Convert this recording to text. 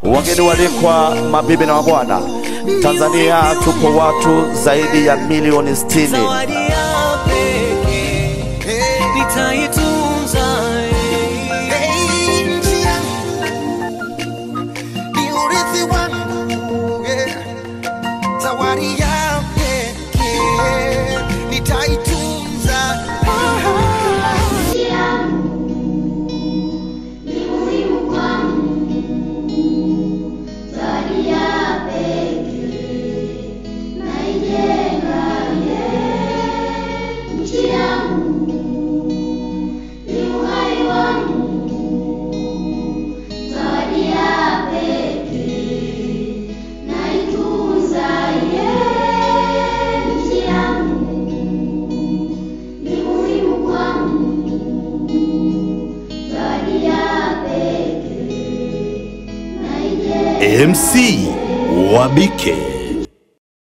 Wageni walikwa, mabibi na mabwana, Tanzania tupo watu zaidi ya milioni 60. Zawadi ya pekee nitaitunza. Ni urithi wangu, zawadi ya pekee nitaitunza. MC Wabike.